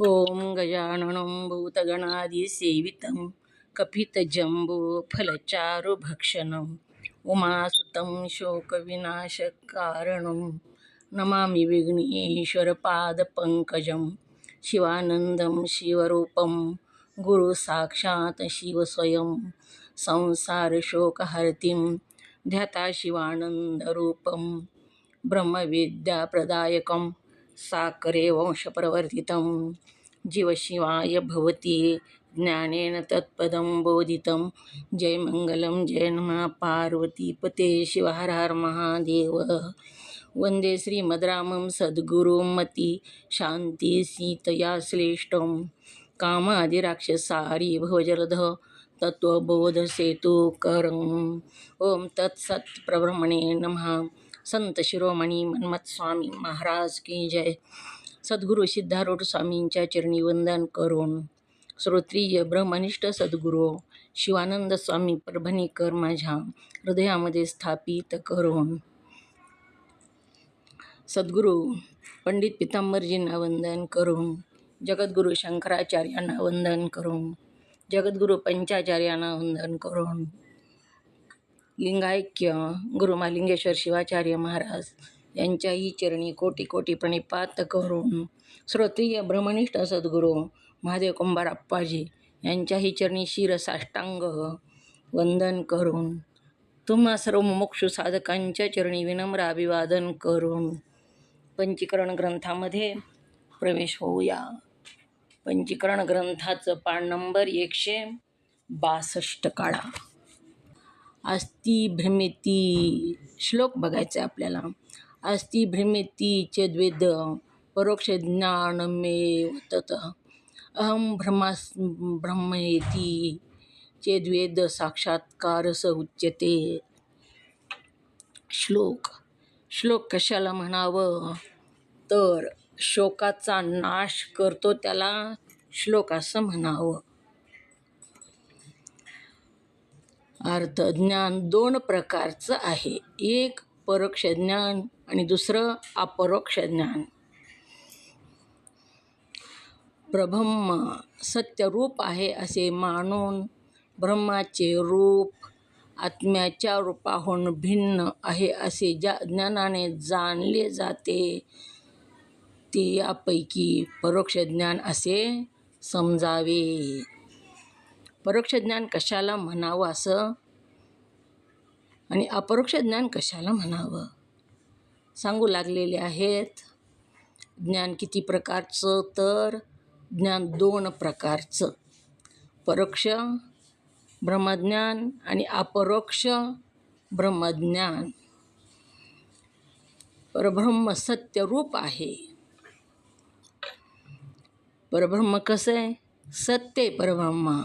ओम गजाननं भूतगणादिसेवितं कपितजम्बूफलचारुभक्षणं उमासुतं शोकविनाशकारणं नमामि विघ्नेश्वरपादपङ्कजं शिवानन्दं शिवरूपं गुरुसाक्षात् शिवस्वयं संसारशोकहर्तिं ध्याता शिवानन्दरूपं ब्रह्मविद्याप्रदायकं साकरे वंशप्रवर्तितं जीवशिवाय भवति ज्ञानेन तत्पदं बोधितं। जय मंगलम जय नमः पार्वतीपते शिव हर हर महादेव। वंदे श्रीमद्रामं सद्गुरुमति शांति सीतया श्रेष्ठं कामादिराक्षसारी भवजलध तत्वबोध सेतु करं। ओम तत्सत प्रब्रह्मणे नमः। संत शिरोमणी मन्मथ स्वामी महाराज की जय। सद्गुरु सिद्धारूढ स्वामींच्या चरणी वंदन करून श्रोत्रिय ब्रह्मनिष्ठ सद्गुरू शिवानंद स्वामी परभणीकर माझ्या हृदयामध्ये स्थापित करून सद्गुरू पंडित पितांबरजींना वंदन करून जगद्गुरू शंकराचार्यांना वंदन करून जगद्गुरू पंचाचार्यांना वंदन करून लिंगायक्य गुरु महालिंगेश्वर शिवाचार्य महाराज यांच्याही चरणी कोटी कोटी प्रणिपात करून श्रोत्रिय ब्रह्मनिष्ठ सद्गुरू महादेव कुंभार अप्पाजी यांच्याही चरणी शिरसाष्टांग वंदन करून तुम्हा सर्व मोक्ष साधकांच्या चरणी विनम्र अभिवादन करून पंचीकरण ग्रंथामध्ये प्रवेश होऊया। पंचीकरण ग्रंथाचं पान नंबर 162 काढा। अस्ति भ्रमिती श्लोक बघायचा आपल्याला। अस्ति भ्रमिती चेद्वेद परोक्ष ज्ञानमेव तत अहम ब्रह्मेति चेद्वेद साक्षात्कार स उच्यते। श्लोक कशाला म्हणावं तर शोकाचा नाश करतो त्याला श्लोक असं म्हणावं। अर्थ ज्ञान दोन प्रकारचं आहे, एक परोक्ष ज्ञान आणि दुसरं अपरोक्ष ज्ञान। प्रब्रह्म सत्यरूप आहे असे मानून ब्रह्माचे रूप आत्म्याच्या रूपाहून भिन्न आहे असे ज्या ज्ञानाने जाणले जाते ते यापैकी परोक्ष ज्ञान असे समजावे। परोक्ष ज्ञान कशाला म्हणावं असं आणि अपरोक्ष ज्ञान कशाला म्हणावं सांगू लागलेले आहेत। ज्ञान किती प्रकारचं तर ज्ञान दोन प्रकारचं, परोक्ष ब्रह्मज्ञान आणि अपरोक्ष ब्रह्मज्ञान। परब्रह्म सत्यरूप आहे। परब्रह्म कसं आहे? सत्य परब्रह्म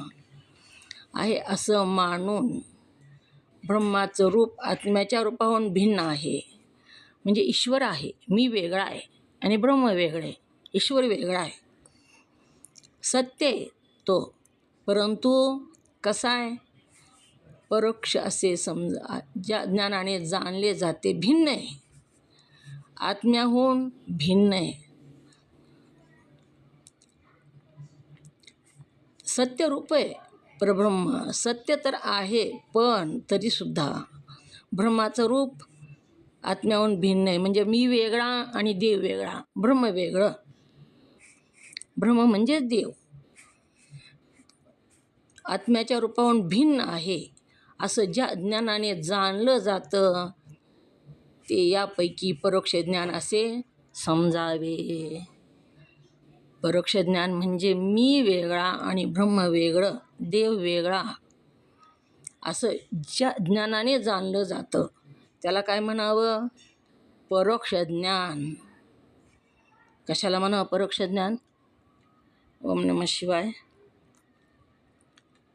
आहे असं मानून ब्रह्माचं रूप आत्म्याच्या रूपाहून भिन्न आहे। म्हणजे ईश्वर आहे, मी वेगळा आहे आणि ब्रह्म वेगळे, ईश्वर वेगळा आहे। सत्य तो, परंतु कसा आहे? परोक्ष असे समजा ज्या ज्ञानाने जाणले जाते भिन्न आहे, आत्म्याहून भिन्न आहे। सत्यरूप आहे परब्रह्म, सत्य तर आहे पण तरीसुद्धा ब्रह्माचं रूप आत्म्याहून भिन्न आहे। म्हणजे मी वेगळा आणि देव वेगळा, ब्रह्म वेगळं। ब्रह्म म्हणजे देव आत्म्याच्या रूपाहून भिन्न आहे असं ज्या ज्ञानाने जाणलं जातं ते यापैकी परोक्ष ज्ञान असे समजावे। परोक्ष ज्ञान म्हणजे मी वेगळा आणि ब्रह्म वेगळं, देव वेगळा असं ज्या ज्ञानाने जाणलं जातं त्याला काय म्हणावं? परोक्ष ज्ञान। कशाला म्हणावं परोक्ष ज्ञान? ओम नमः शिवाय।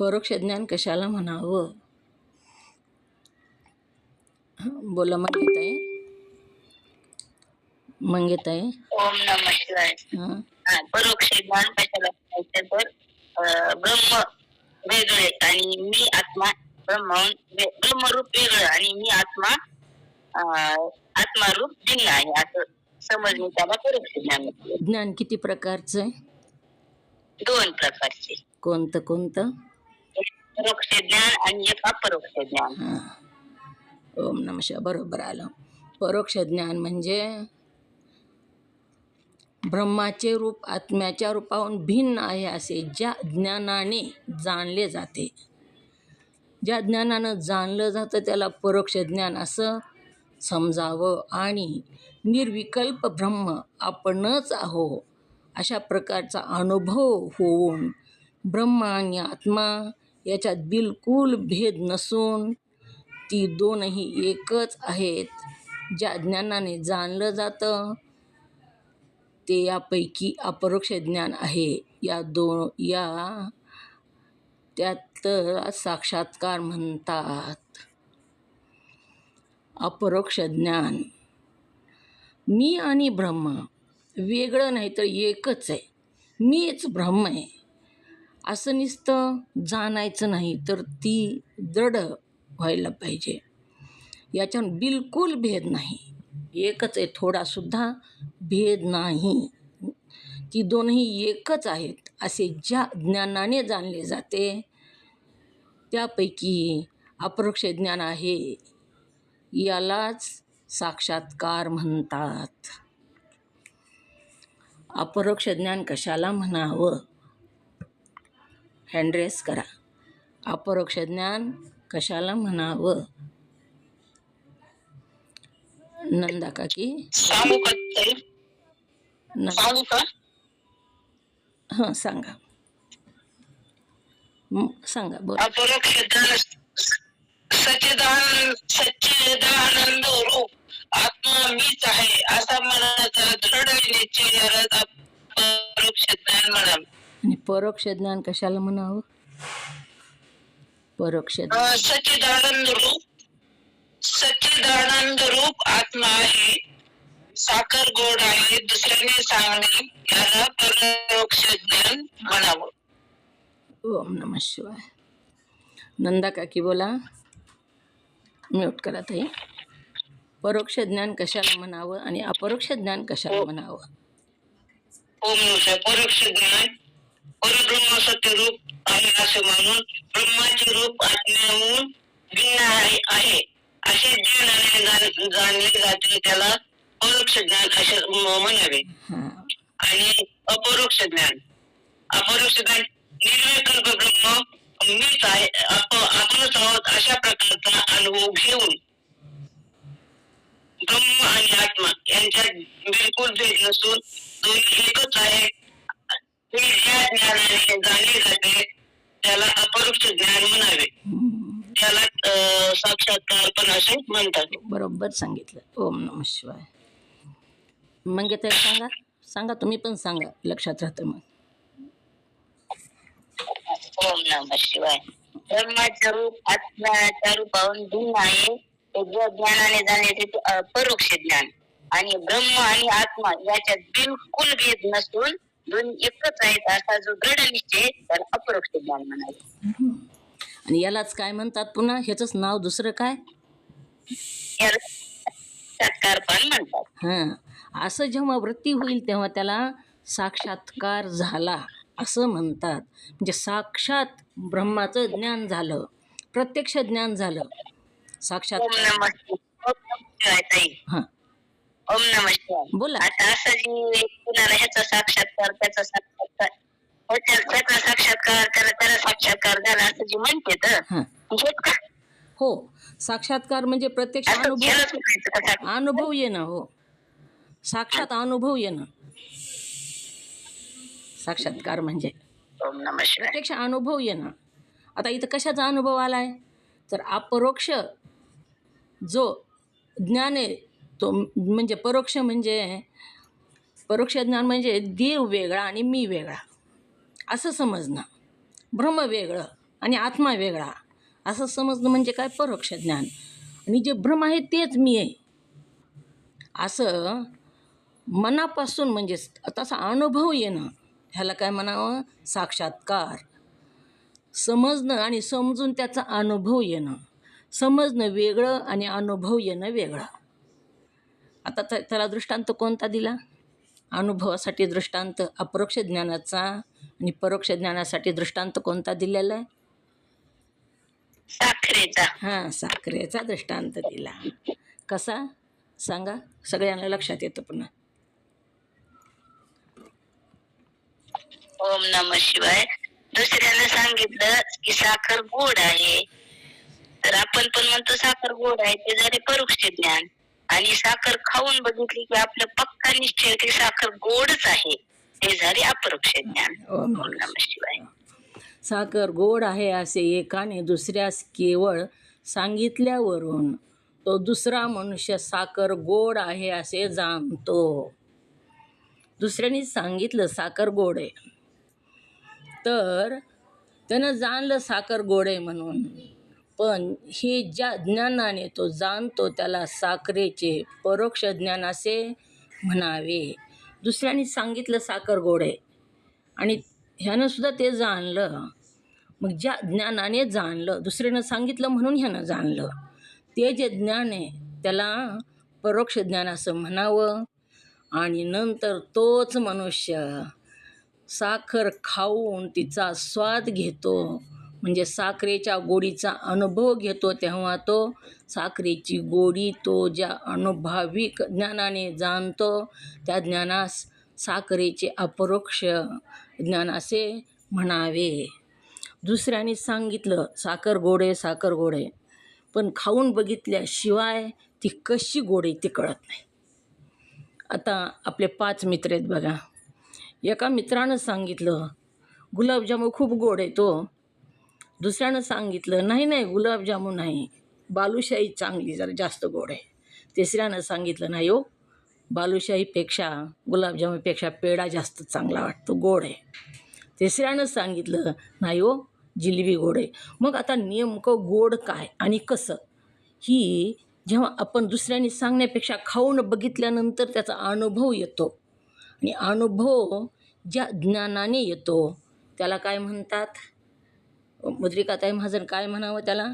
परोक्ष ज्ञान कशाला म्हणावं? बोला मंगेताई। मंगेताई ओम नमः शिवाय। परोक्ष ज्ञान कशाला म्हणायचं तर ब्रह्म वेगळे आणि मी आत्मा, ब्रह्मरूप वेगळं आणि मी आत्मा आत्मारूप भिन्न आहे असं समजणे त्याला परोक्ष ज्ञान। ज्ञान किती प्रकारचं आहे? दोन प्रकारचे. कोणतं कोणतं? एक परोक्ष ज्ञान आणि एक अपरोक्ष ज्ञान. हां, ओम नमः शिवाय, बरोबर आलं. परोक्ष ज्ञान म्हणजे ब्रह्माचे रूप आत्म्याच्या रूपाहून भिन्न आहे असे ज्या ज्ञानाने जाणले जाते. ज्या ज्ञानानं जाणलं जातं त्याला परोक्ष ज्ञान असं समजावं आणि निर्विकल्प ब्रह्म आपणच आहो अशा प्रकारचा अनुभव होऊन ब्रह्म आणि आत्मा याच्यात बिलकुल भेद नसून ती दोनही एकच आहेत. ज्या ज्ञानाने जाणलं जातं ते यापैकी अपरोक्ष ज्ञान आहे. त्यात साक्षात्कार म्हणतात. अपरोक्ष ज्ञान, मी आणि ब्रह्म वेगळं नाही तर एकच आहे, मीच ब्रह्म आहे असं नुसतं जाणायचं नाही तर ती दृढ व्हायला पाहिजे. याच्यात बिलकुल भेद नाही, एकच आहे, थोडासुद्धा भेद नाही. ती दोनही एकच आहेत असे ज्या ज्ञानाने जाणले जाते त्यापैकी अपरोक्ष ज्ञान आहे. यालाच साक्षात्कार म्हणतात. अपरोक्ष ज्ञान कशाला म्हणावं? हँड करा. अपरोक्ष ज्ञान कशाला म्हणावं? नंदा काकी सांगू का ताई? सांगू का? हां, सांगा. सांगा, बोला. अपरोक्ष ज्ञान सच्चिदानंद रूप आत्मा मीच आहे असा मनाचा दृढ निश्चय यालाच अपरोक्ष ज्ञान म्हणावे. आणि परोक्ष ज्ञान कशाला म्हणावं? परोक्ष सच्चिदानंद रूप आत्मा आहे, साखर गोड आहे दुसऱ्याने सांगणे याला परोक्ष ज्ञान म्हणावं. ओम नमः शिवाय. नंदा काकी बोला. म्यूट करा ताई. परोक्ष ज्ञान कशाला म्हणावं आणि अपरोक्ष ज्ञान कशाला म्हणावं? ओम नमः. परोक्ष ज्ञान परब्रह्म सत्यरूप आहे असे म्हणून ब्रह्माचे रूप आत्म्याहून भिन्न आहे असे ज्ञानाने जाणले जाते त्याला परोक्ष ज्ञान असे म्हणावे. आणि अपरोक्ष ज्ञान निर्विकल्प ब्रह्म मीच आहे आपणच आहोत अशा प्रकारचा अनुभव घेऊन ब्रह्म आणि आत्मा यांच्यात बिलकुल भेद नसून दोन्ही एकच आहे हे ज्या ज्ञानाने जाणले जाते त्याला अपरोक्ष ज्ञान म्हणावे. त्याला साक्षात्कार पण असे म्हणतात. बरोबर सांगितलं. ओम नमः शिवाय. मग ते सांगा तुम्ही पण सांगा, लक्षात राहतं मग. ओम नमः शिवाय. ब्रह्माचे रूप आत्म्याच्या रूपाहून भिन्न आहे ते ज्या ज्ञानाने जाणले ते परोक्ष ज्ञान आणि ब्रह्म आणि आत्मा याच्यात बिलकुल भेद नसून दोन्ही एकच आहेत असा जो दृढ निश्चय त्याला अपरोक्ष ज्ञान म्हणाले. आणि यालाच काय म्हणतात पुन्हा? ह्याचंच नाव दुसरं काय? साक्षात्कार पण म्हणतात. हां, असं जेव्हा वृत्ती होईल तेव्हा त्याला साक्षात्कार झाला असं म्हणतात. म्हणजे साक्षात ब्रह्माचं ज्ञान झालं, प्रत्यक्ष ज्ञान झालं. साक्षात्कार. हां, ओम नमः शिवाय. बोला. आता असं जी कुणाला ह्याचा साक्षात्कार त्याचा साक्षात्कार त्याला साक्षात्कार झाला असं जी म्हणते तर हो, साक्षात्कार म्हणजे प्रत्यक्ष अनुभव येणं. हो, साक्षात अनुभव येणं साक्षात्कार म्हणजे प्रत्यक्ष अनुभव येणं. आता इथं कशाचा अनुभव आलाय तर अपरोक्ष जो ज्ञान आहे तो म्हणजे परोक्ष ज्ञान म्हणजे देव वेगळा आणि मी वेगळा असं समजणं, ब्रह्म वेगळं आणि आत्मा वेगळा असं समजणं म्हणजे काय? परोक्ष ज्ञान. आणि जे ब्रह्म आहे तेच मी आहे असं मनापासून म्हणजे तसा अनुभव येणं ह्याला काय म्हणावं? साक्षात्कार. समजणं आणि समजून त्याचा अनुभव येणं. समजणं वेगळं आणि अनुभव येणं वेगळं. आता त्याला दृष्टांत कोणता दिला? अनुभवासाठी दृष्टांत अपरोक्ष ज्ञानाचा आणि परोक्ष ज्ञानासाठी दृष्टांत कोणता दिलेला आहे? साखरेचा. हां, साखरेचा दृष्टांत दिला. कसा सांगा, सगळ्यांना लक्षात येतं पुन्हा. ओम नमः शिवाय. दुसऱ्यानं सांगितलं की साखर गोड आहे, तर आपण पण म्हणतो साखर गोड आहे, ते झाले परोक्ष ज्ञान. आणि साखर खाऊन बघितली की आपलं पक्का निश्चय की साखर गोडच आहे, ते झाले अपरोक्ष ज्ञान. ओम ओम नमः शिवाय. साखर गोड आहे असे एकाने दुसऱ्यास केवळ सांगितल्यावरून तो दुसरा मनुष्य साखर गोड आहे असे जाणतो. दुसऱ्याने सांगितलं साखर गोड आहे, तर त्यानं जाणलं साखर गोड आहे म्हणून. पण हे ज्या ज्ञानाने तो जाणतो त्याला साखरेचे परोक्ष ज्ञान असे म्हणावे. दुसऱ्याने सांगितलं साखर गोड आहे आणि ह्यानं सुद्धा ते जाणलं. मग ज्या ज्ञानाने जाणलं, दुसऱ्यानं सांगितलं म्हणून ह्यानं जाणलं, ते जे ज्ञान आहे त्याला परोक्ष ज्ञान असं म्हणावं. आणि नंतर तोच मनुष्य साखर खाऊन तिचा स्वाद घेतो, म्हणजे साखरेच्या गोडीचा अनुभव घेतो, तेव्हा तो साखरेची गोडी तो ज्या अनुभविक ज्ञानाने जाणतो त्या ज्ञानास साखरेचे अपरोक्ष ज्ञान असे म्हणावे. दुसऱ्याने सांगितलं साखर गोड आहे, साखर गोड आहे, पण खाऊन बघितल्याशिवाय ती कशी गोड आहे ते कळत नाही. आता आपले 5 मित्र आहेत बघा. एका मित्रानं सांगितलं गुलाबजामुन खूप गोड आहे तो. दुसऱ्यानं सांगितलं नाही नाही गुलाबजामुन नाही, बालुशाही चांगली जरा जास्त गोड आहे. तिसऱ्यानं सांगितलं नाही हो, बालुशाहीपेक्षा गुलाबजामुनपेक्षा पेढा जास्त चांगला वाटतो, गोड आहे. तिसऱ्यानं सांगितलं नाही हो, जिलेबी गोड आहे. मग आता नेमकं गोड काय आणि कसं, ही जेव्हा आपण दुसऱ्यांनी सांगण्यापेक्षा खाऊन बघितल्यानंतर त्याचा अनुभव येतो. आणि अनुभव ज्या ज्ञानाने येतो त्याला काय म्हणतात? मुद्रिकाताई महाजन काय म्हणावं त्याला?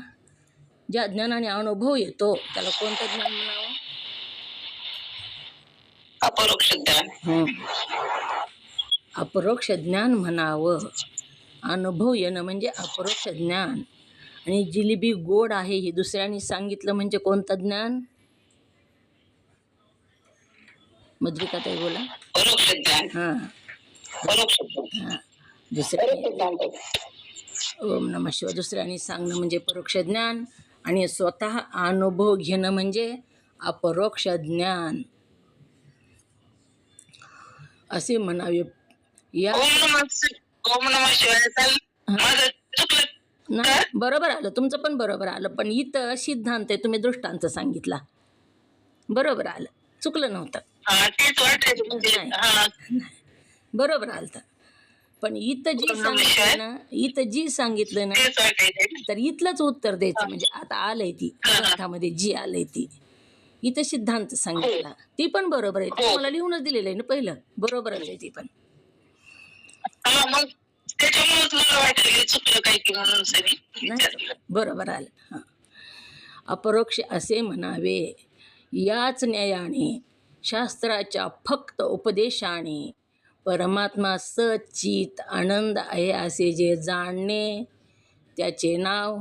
ज्या ज्ञानाने अनुभव येतो त्याला कोणतं ज्ञान म्हणावं? अपरोक्ष ज्ञान. अपरोक्ष ज्ञान म्हणावं. अनुभव येणं म्हणजे अपरोक्ष ज्ञान. आणि जिलेबी गोड आहे हे दुसऱ्याने सांगितलं म्हणजे कोणतं ज्ञान? मुद्रिकाताई बोला. परोक्ष ज्ञान. हां परोक्ष ज्ञान. हां दुसऱ्याने ओम नमः शिवाय. दुसऱ्याने सांगणं म्हणजे परोक्ष ज्ञान आणि स्वतः अनुभव घेणं म्हणजे अपरोक्ष ज्ञान असे म्हणावे. या ओम नमः शिवाय. माझं चुकलं नाही, बरोबर आलं, तुमचं पण बरोबर आलं. पण इथं सिद्धांत आहे, तुम्ही दृष्टांत सांगितला, बरोबर आलं, चुकलं नव्हतं. तेच वाटायचं म्हणजे. नाही, बरोबर आलं. पण इथं जी सांगितलं ना, इथं जी सांगितलं ना, तेच वाटायचं. तर इथलंच उत्तर द्यायचं. म्हणजे आता आलंय ती ग्रंथामध्ये जी आलंय ती, इथं सिद्धांत सांगितला, ती पण बरोबर आहे. ते मला लिहूनच दिलेलं आहे ना पहिलं, बरोबरच आहे ती पण. मग त्याच्यामुळेच मला वाटलं चुकलं काय की म्हणून सरी नाही, बरोबर आलं. हां, अपरोक्ष असे म्हणावे. याच न्यायाने शास्त्राच्या फक्त उपदेशाने परमात्मा सच्चित आनंद आहे असे जे जाणणे त्याचे नाव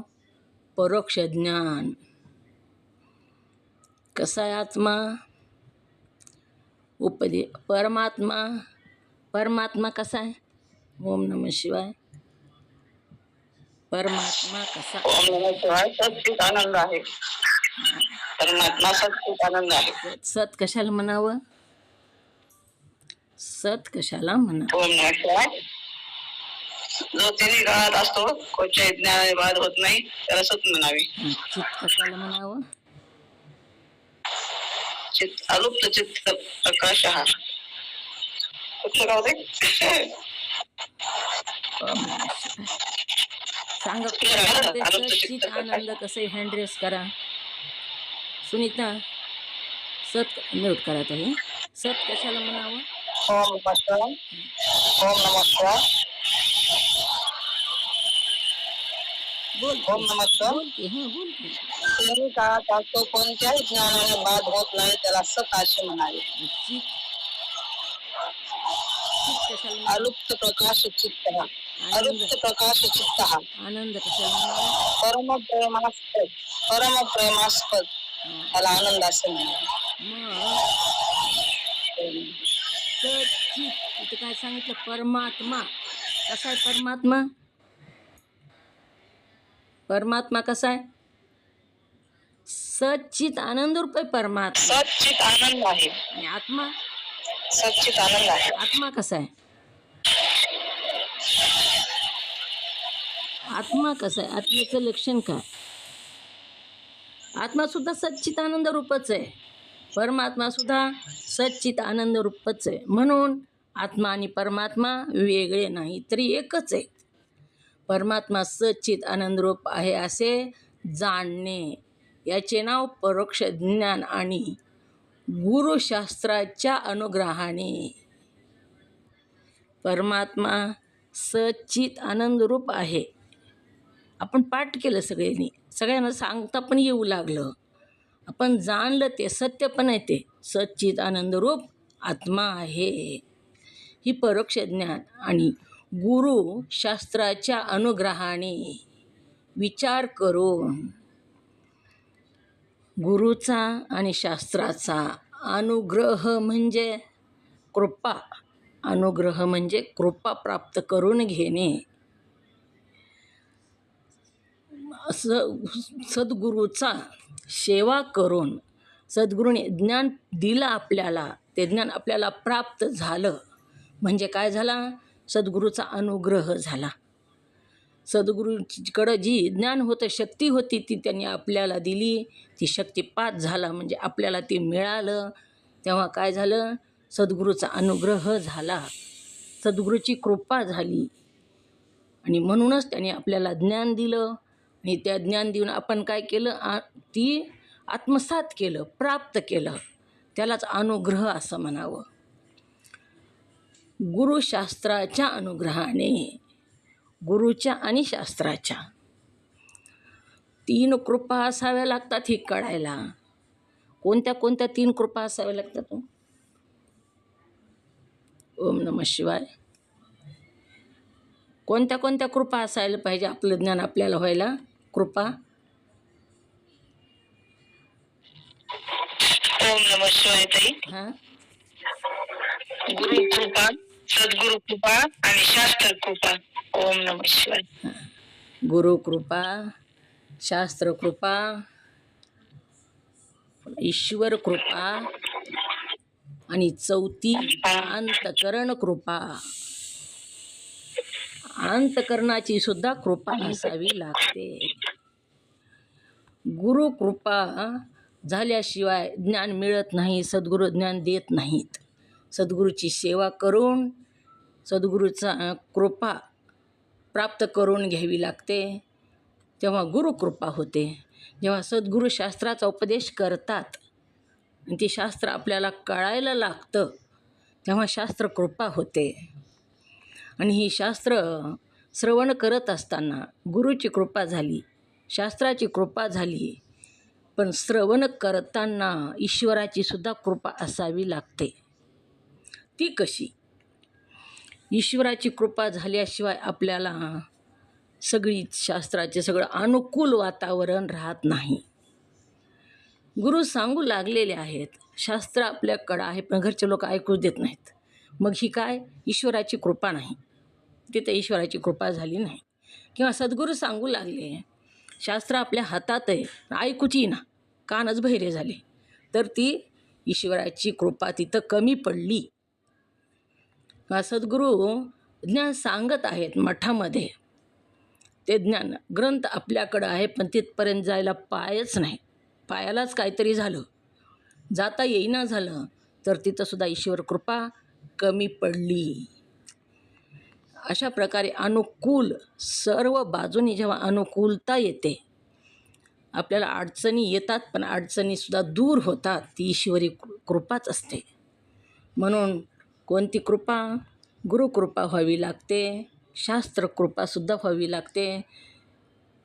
परोक्ष ज्ञान. कसा आहे आत्मा? परमात्मा. परमात्मा कसा आहे? ओम नमः शिवाय. परमात्मा कसा? ओम नमः शिवाय. सच्चित आनंद आहे. परमात्मा सच्चित आनंद आहे. सत कशाला म्हणावं? सत कशाला म्हणावं? ओम नमः शिवाय. जो तिन्ही काळात असतो, कोणत्याही ज्ञानाने बाद होत नाही, त्याला सत म्हणावे. चित कशाला म्हणावं? चित अलुप्त चित्त प्रकाश हा. कुठलं गाव ते? सांगा चित आनंद कसं हँड रेस करा. सुनीता सत म्यूट करा ताई. सत कशाला म्हणावं? ओम नमस्कार. ओम नमस्कार. बोल ओम नमस्कार. बोल की. हां बोल की. तिन्ही काळात असतो, कोणत्याही ज्ञानाने बाद होत नाही, त्याला सत असे म्हणावे. चित कशाला म्हणावं? अलुप्त प्रकाश चित्त आनंद अलुप्त प्रकाश चित्त आनंद कशाला म्हणावं? परमप्रेमास्पद परमप्रेमास्पद हां. त्याला आनंद असं म्हणतात. मग सचित इथं काय सांगितलं? परमात्मा कसा आहे परमात्मा? परमात्मा कसा आहे? सच्चित आनंद रूप आहे परमात्मा. सच्चित आनंद आहे. आणि आत्मा सच्चित आनंद आहे. आत्मा कसा आहे? आत्मा कसा आहे? आत्म्याचं लक्षण काय? आत्मा सुद्धा सच्चित आनंद रूपच आहे. परमात्मा सुद्धा सच्चित आनंद रूपच आहे. म्हणून आत्मा आणि परमात्मा वेगळे नाही तरी एकच आहे. परमात्मा सच्चित आनंद रूप आहे असे जाणणे याचे नाव परोक्ष ज्ञान आणि गुरुशास्त्राच्या अनुग्रहाने. परमात्मा सच्चित आनंद रूप आहे. आपण पाठ केलं सगळ्यांना सांगता पण येऊ लागलं. आपण जाणलं ते सत्य पण आहे. ते सच्चित आनंद रूप आत्मा आहे. ही परोक्ष ज्ञान आणि गुरुशास्त्राच्या अनुग्रहाने विचार करून गुरुचा आणि शास्त्राचा अनुग्रह म्हणजे कृपा. अनुग्रह म्हणजे कृपा प्राप्त करून घेणे. असं सद्गुरूचा सेवा करून सद्गुरूने ज्ञान दिलं आपल्याला. ते ज्ञान आपल्याला प्राप्त झालं म्हणजे काय झाला? सद्गुरूचा अनुग्रह झाला. सद्गुरूकडं जी ज्ञान होतं, शक्ती होती, ती त्यांनी आपल्याला दिली. ती शक्तिपात झाला म्हणजे आपल्याला ते मिळालं. तेव्हा काय झालं? सद्गुरूचा अनुग्रह झाला, सद्गुरूची कृपा झाली. आणि म्हणूनच त्यांनी आपल्याला ज्ञान दिलं. आणि त्या ज्ञान देऊन आपण काय केलं? ती आत्मसात केलं, प्राप्त केलं. त्यालाच अनुग्रह असं म्हणावं. गुरुशास्त्राच्या अनुग्रहाने, गुरुच्या आणि शास्त्राच्या 3 कृपा असाव्या लागतात ही कळायला. कोणत्या कोणत्या 3 कृपा असाव्या लागतात? ओम नमः शिवाय. कोणत्या कोणत्या कृपा असायला पाहिजे आपलं ज्ञान आपल्याला व्हायला? कृपा ओम नमः शिवाय ताई. हां गुरु कृपा, सद्गुरु कृपा आणि शास्त्र कृपा. ओम नमः शिवाय. गुरुकृपा, शास्त्रकृपा, ईश्वर कृपा आणि चौथी अंतकरण कृपा. अंतकरणाची सुद्धा कृपा असावी लागते. गुरुकृपा झाल्याशिवाय ज्ञान मिळत नाही. सद्गुरू ज्ञान देत नाहीत. सद्गुरूची सेवा करून सद्गुरूचा कृपा प्राप्त करून घ्यावी लागते. तेव्हा गुरुकृपा होते. जेव्हा सद्गुरू शास्त्राचा उपदेश करतात आणि ते शास्त्र आपल्याला कळायला लागतं तेव्हा शास्त्रकृपा होते. आणि ही शास्त्र श्रवण करत असताना गुरुची कृपा झाली, शास्त्राची कृपा झाली, पण श्रवण करताना ईश्वराची सुद्धा कृपा असावी लागते. ती कशी? ईश्वराची कृपा झाल्याशिवाय आपल्याला सगळी शास्त्राचे सगळं अनुकूल वातावरण राहत नाही. गुरु सांगू लागलेले आहेत, शास्त्र आपल्याकडं आहे, पण घरचे लोक ऐकूच देत नाहीत. मग ही काय? ईश्वराची कृपा नाही. तिथं ईश्वराची कृपा झाली नाही. किंवा सद्गुरू सांगू लागले, शास्त्र आपल्या हातात आहे, ऐकूच येईना, कानच बहिरे झाले, तर ती ईश्वराची कृपा तिथं कमी पडली. सद्गुरू ज्ञान सांगत आहेत मठामध्ये, ते ज्ञान ग्रंथ आपल्याकडं आहे, पण तिथपर्यंत जायला पायच नाही. पायालाच काहीतरी झालं, जाता येईना झालं, तर तिथंसुद्धा ईश्वर कृपा कमी पडली. अशा प्रकारे अनुकूल, सर्व बाजूनी जेव्हा अनुकूलता येते, आपल्याला अडचणी येतात पण अडचणीसुद्धा दूर होतात, ती ईश्वरी कृपाच असते. म्हणून कोणती कृपा? गुरुकृपा व्हावी लागते, शास्त्रकृपासुद्धा व्हावी लागते.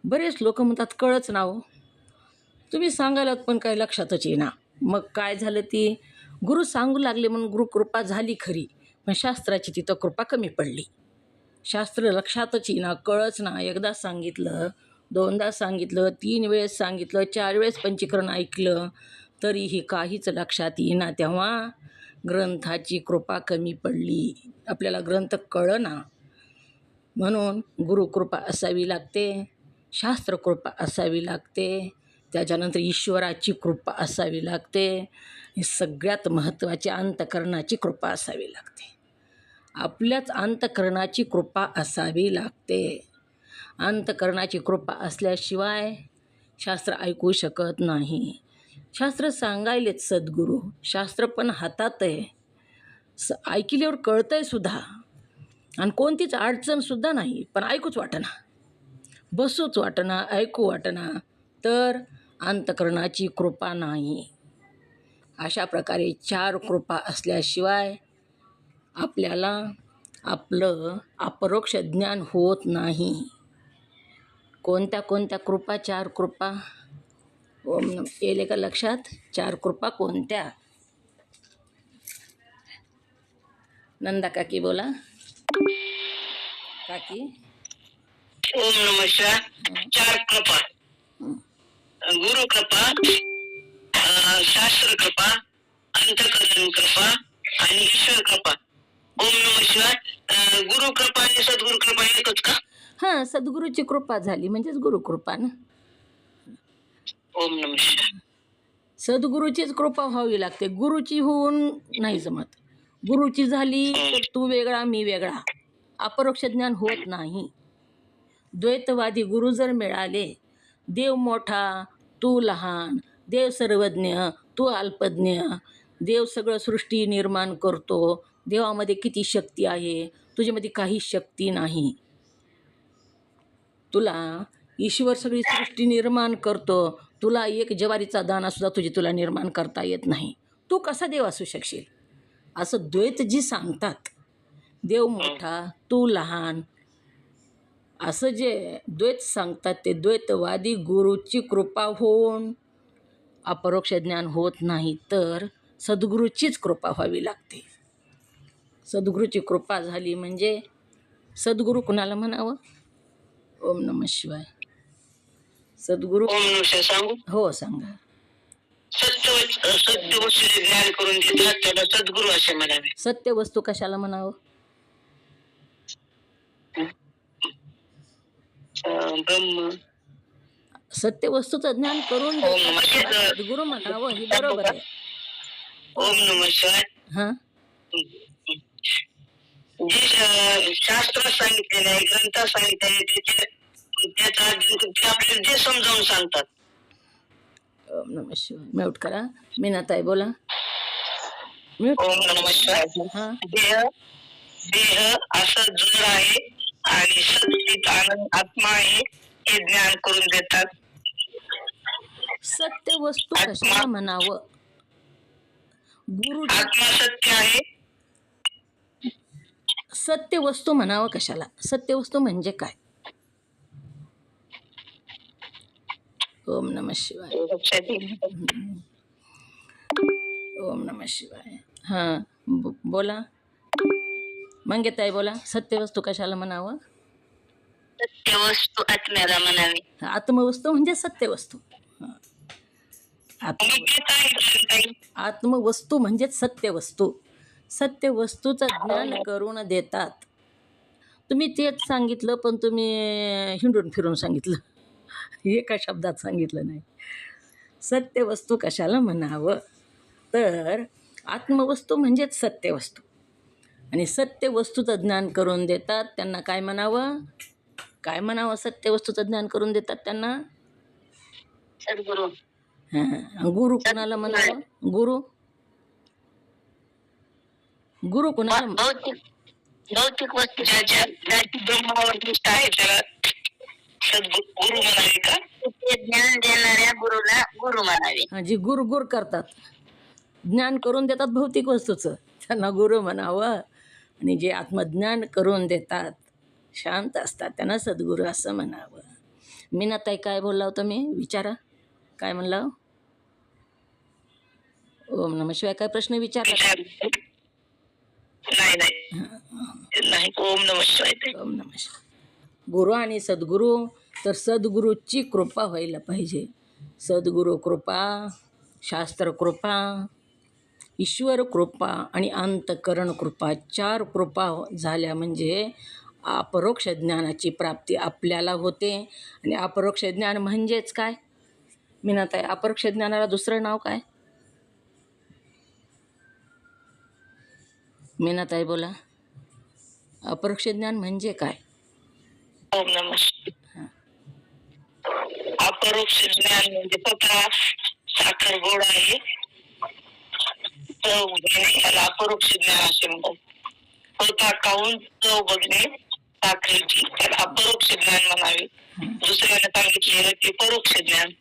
बरेच लोक म्हणतात कळच ना हो, तुम्ही सांगायलात पण काही लक्षातच येईना. मग काय झालं? ती गुरु सांगू लागले म्हणून गुरुकृपा झाली खरी, पण शास्त्राची तिथं कृपा कमी पडली. शास्त्र लक्षातच येईना, कळच ना. एकदा सांगितलं, दोनदा सांगितलं, 3 वेळेस सांगितलं, 4 वेळेस पंचीकरण ऐकलं, तरीही काहीच लक्षात येईना. तेव्हा ग्रंथाची कृपा कमी पडली. आपल्याला ग्रंथ कळना. म्हणून गुरुकृपा असावी लागते, शास्त्रकृपा असावी लागते, त्याच्यानंतर ईश्वराची कृपा असावी लागते, ही सगळ्यात महत्त्वाची अंतःकरणाची कृपा असावी लागते. आपल्याच अंतःकरणाची कृपा असावी लागते. अंतःकरणाची कृपा असल्याशिवाय शास्त्र ऐकू शकत नाही. शास्त्र सांगायलेच सद्गुरू, शास्त्र पण हातात आहे, ऐकल्यावर कळतंय सुद्धा, आणि कोणतीच अडचणसुद्धा नाही, पण ऐकूच वाटना, बसूच वाटना, ऐकू वाटना, तर अंतःकरणाची कृपा नाही. अशा प्रकारे 4 कृपा असल्याशिवाय आपल्याला आपलं अपरोक्ष ज्ञान होत नाही. कोणत्या कोणत्या कृपा? 4 कृपा. येले का लक्षात? 4 कृपा कोणत्या? नंदा काकी बोला. काकी. ओम नमः शिवाय. 4 कृपा: गुरु कृपा, शास्त्र कृपा, अंतःकरण कृपा आणि ईश्वर कृपा. ओम नमः शिवाय. गुरु कृपा आणि सद्गुरु कृपा एकच का? हां, सद्गुरूची कृपा झाली म्हणजेच गुरुकृपा ना. ओम नमः शिवाय. सद्गुरूचीच कृपा व्हावी लागते, गुरुची होऊन नाही जमत. गुरुची झाली तर तू वेगळा मी वेगळा, अपरोक्ष ज्ञान होत नाही. द्वैतवादी गुरु जर मिळाले, देव मोठा तू लहान, देव सर्वज्ञ तू अल्पज्ञ, देव सगळं सृष्टी निर्माण करतो, देवामध्ये किती शक्ती आहे, तुझ्यामध्ये काही शक्ती नाही. तुला ईश्वर सगळी सृष्टी निर्माण करतो, तुला एक ज्वारीचा दाणासुद्धा तुला निर्माण करता येत नाही, तू कसा देव असू शकशील? असं द्वैत जी सांगतात, देव मोठा तू लहान, असं जे द्वैत सांगतात, ते द्वैतवादी गुरुची कृपा होऊन अपरोक्ष ज्ञान होत नाही, तर सद्गुरूचीच कृपा व्हावी लागते. सद्गुरूची कृपा झाली म्हणजे सद्गुरू कुणाला म्हणावं? ओम नमः शिवाय. सद्गुरू. ओम नमः शिवाय सांगू? हो सांगा. सत्य वस्तूचे ज्ञान करून देतात त्याला सद्गुरू असे म्हणावे. सत्य वस्तू कशाला म्हणावं? ब्रह्म. सत्य वस्तूचं ज्ञान करून देतात सद्गुरू म्हणावं, ही बरोबर आहे. ओम नमः शिवाय. हां, जे शास्त्रात सांगितलेलं आहे, ग्रंथात सांगितलेलं आहे, त्याचा ते आपल्याला जे समजावून सांगतात. ओम नमः शिवाय. म्यूट करा. मीनाताई बोला. म्यूट. ओम नमः शिवाय. हां, देह असं जड आहे आणि सत्चित आनंद आत्मा आहे हे ज्ञान करून देतात. सत्य वस्तू कशाला म्हणावं? गुरु. आत्मा सत्य आहे. सत्य वस्तू म्हणावं कशाला? सत्य वस्तू म्हणजे काय? ओम नमः शिवाय. ओम नमः शिवाय. हां, बोला. मंगेताई बोला. सत्य वस्तू कशाला म्हणावं? सत्य वस्तू आत्म्याला म्हणावी. आत्मवस्तू म्हणजे सत्य वस्तू. आत्मवस्तू म्हणजेच सत्य वस्तू. सत्य वस्तूचं ज्ञान करून देतात. तुम्ही तेच सांगितलं, पण तुम्ही हिंडून फिरून सांगितलं, एका शब्दात सांगितलं नाही. सत्य वस्तू कशाला म्हणावं? तर आत्मवस्तू म्हणजेच सत्य वस्तू, आणि सत्य वस्तूचं ज्ञान करून देतात त्यांना काय म्हणावं? काय म्हणावं? सत्य वस्तूचं ज्ञान करून देतात त्यांना सद्गुरू. हां. गुरु कुणाला म्हणावं? गुरु. गुरु कुणाला? भौतिक वस्तू ज्याची ब्रह्मावर निष्ठा आहे त्याला सद्गुरू म्हणावे का? ते ज्ञान देणाऱ्या गुरुला गुरु म्हणावे. हां, जी गुर करतात, ज्ञान करून देतात भौतिक वस्तूचं, त्यांना गुरु म्हणावं. आणि जे आत्मज्ञान करून देतात, शांत असतात, त्यांना सद्गुरू असं म्हणावं. मीनाताई काय बोलला होता मी? विचारा. काय म्हणला? ओम नमः शिवाय. काय प्रश्न विचारला? नाही नाही नाही. ओम नमः शिवाय ते. ओम नमः शिवाय. गुरु आणि सद्गुरू, तर सद्गुरूची कृपा व्हायला पाहिजे. सद्गुरू कृपा, शास्त्र कृपा, ईश्वर कृपा आणि अंतःकरण कृपा, 4 कृपा झाल्या म्हणजे अपरोक्ष ज्ञानाची प्राप्ती आपल्याला होते. आणि अपरोक्ष ज्ञान म्हणजेच काय मीनाताई? अपरोक्ष ज्ञानाला दुसरं नाव काय? मीनाताई बोला. अपरोक्ष ज्ञान म्हणजे काय? ओम नमः शिवाय. अपरोक्ष ज्ञान म्हणजे स्वतः साखर गोड आहे, चव बघणे त्याला अपरोक्ष ज्ञान असे म्हणतात. स्वतः खाऊन चव बघणे साखरेची त्याला अपरोक्ष ज्ञान म्हणावे. दुसऱ्याने सांगितलेलं ते परोक्ष ज्ञान.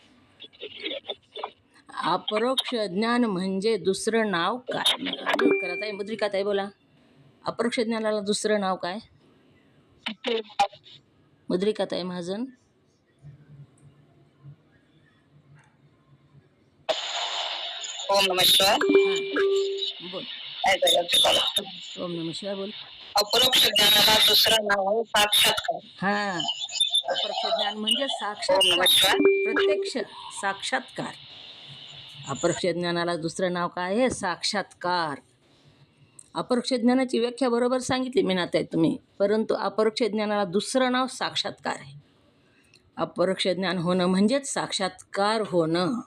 अपरोक्ष ज्ञान म्हणजे दुसरं नाव काय? म्यूट करा ताई. मुद्रिका ताई बोला. अपरोक्ष ज्ञानाला दुसरं नाव काय? मुद्रिका ताई महाजन. ओम नमः शिवाय. बोल. काय करायचं? ओम नमः शिवाय बोल. अपरोक्ष ज्ञानाला दुसरं नाव आहे साक्षात्कार. हां, अपरोक्ष ज्ञान म्हणजे ओम साक्षात्कार, नमः शिवाय. प्रत्यक्ष साक्षात्कार. अपरोक्ष ज्ञानाला दुसरं नाव काय आहे? साक्षात्कार. अपरोक्ष ज्ञानाची व्याख्या बरोबर सांगितली मीनाताई तुम्ही, परंतु अपरोक्ष ज्ञानाला दुसरं नाव साक्षात्कार आहे. अपरोक्ष ज्ञान होणं म्हणजेच साक्षात्कार होणं.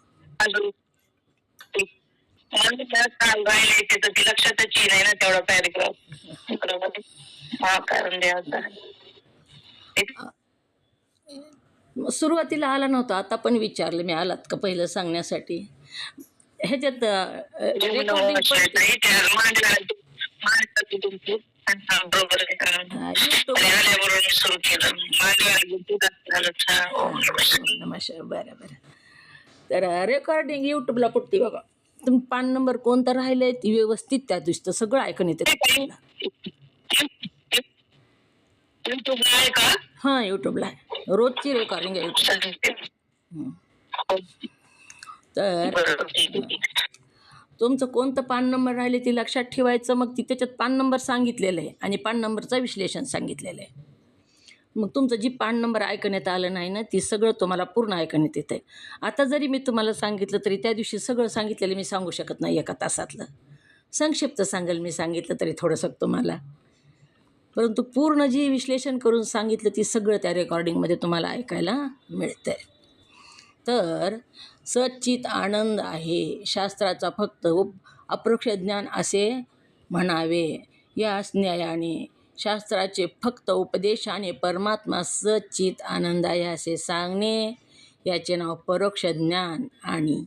सांगायला ती लक्षातच नाही ना तेवढा पॅरेग्राफ. हा कारण द्यायचा. सुरुवातीला आला नव्हता, आता पण विचारलं मी, आलात का पहिलं सांगण्यासाठी? ह्याच्यात रेकॉर्डिंग बरं बरं. तर रेकॉर्डिंग यूट्यूबला पुटते बघा. तुम्ही पान नंबर कोणतं राहिलंय ती व्यवस्थित त्या दिसतं, सगळं ऐकून येते. युट्यूबला आहे का? हां, यूट्यूबला आहे. रोजची रेकॉर्डिंग आहे यूट्यूब. तर तुमचं कोणतं पान नंबर राहिले ते लक्षात ठेवायचं. मग ती त्याच्यात पान नंबर सांगितलेलं आहे आणि पान नंबरचं विश्लेषण सांगितलेलं आहे. मग तुमचं जी पान नंबर ऐकण्यात आलं नाही ना, ती सगळं तुम्हाला पूर्ण ऐकण्यात येतं आहे. आता जरी मी तुम्हाला सांगितलं तरी त्या दिवशी सगळं सांगितलेलं मी सांगू शकत नाही एका तासातलं. संक्षिप्त सांगेल मी सांगितलं तरी थोडंसं तुम्हाला, परंतु पूर्ण जी विश्लेषण करून सांगितलं ती सगळं त्या रेकॉर्डिंगमध्ये तुम्हाला ऐकायला मिळतं आहे. तर सच्चित आनंद आहे, शास्त्राचा फक्त अपरोक्ष ज्ञान असे म्हणावे. याच न्यायाने शास्त्राचे फक्त उपदेशाने परमात्मा सच्चित आनंद आहे असे सांगणे, याचे नाव परोक्ष ज्ञान. आणि